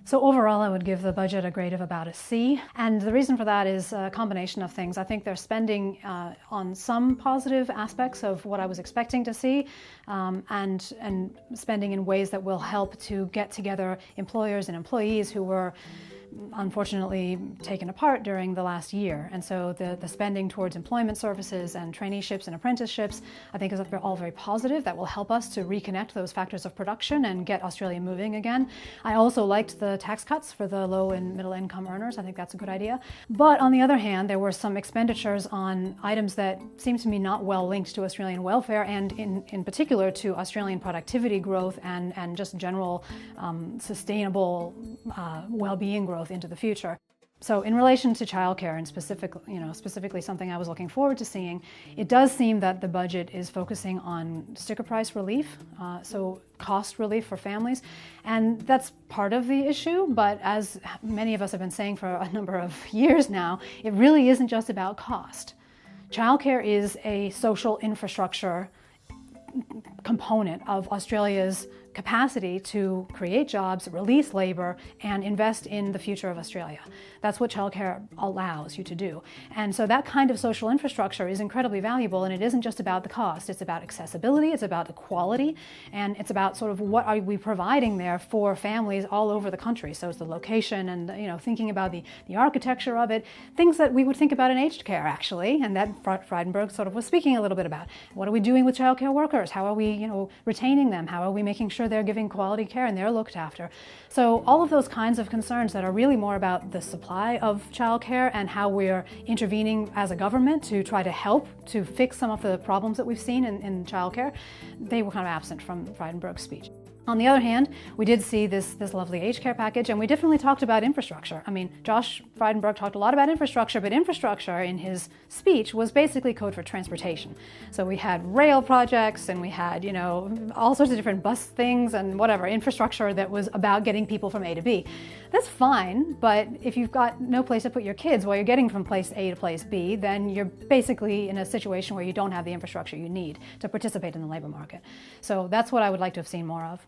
So overall, I would give the budget a grade of about a C. And the reason for that is a combination of things. I think they're spending on some positive aspects of what I was expecting to see, and spending in ways that will help to get together employers and employees who were unfortunately taken apart during the last year. And so the spending towards employment services and traineeships and apprenticeships, I think is all very positive. That will help us to reconnect those factors of production and get Australia moving again. I also liked the tax cuts for the low and middle income earners. I think that's a good idea. But on the other hand, there were some expenditures on items that seem to me not well linked to Australian welfare, and in particular to Australian productivity growth and just general sustainable well-being growth into the future. So in relation to childcare, and specifically something I was looking forward to seeing, it does seem that the budget is focusing on sticker price relief, so cost relief for families, and that's part of the issue. But as many of us have been saying for a number of years now, it really isn't just about cost. Childcare is a social infrastructure component of Australia's capacity to create jobs, release labor, and invest in the future of Australia. That's what childcare allows you to do. And so that kind of social infrastructure is incredibly valuable, and it isn't just about the cost. It's about accessibility, it's about the quality, and it's about sort of what are we providing there for families all over the country. So it's the location and, thinking about the architecture of it, things that we would think about in aged care, actually, and that Frydenberg sort of was speaking a little bit about. What are we doing with childcare workers? How are we, retaining them? How are we making sure they're giving quality care and they're looked after? So all of those kinds of concerns that are really more about the supply of childcare and how we're intervening as a government to try to help to fix some of the problems that we've seen in childcare, they were kind of absent from Frydenberg's speech. On the other hand, we did see this lovely aged care package, and we definitely talked about infrastructure. I mean, Josh Frydenberg talked a lot about infrastructure, but infrastructure in his speech was basically code for transportation. So we had rail projects, and we had, all sorts of different bus things and whatever, infrastructure that was about getting people from A to B. That's fine, but if you've got no place to put your kids while you're getting from place A to place B, then you're basically in a situation where you don't have the infrastructure you need to participate in the labor market. So that's what I would like to have seen more of.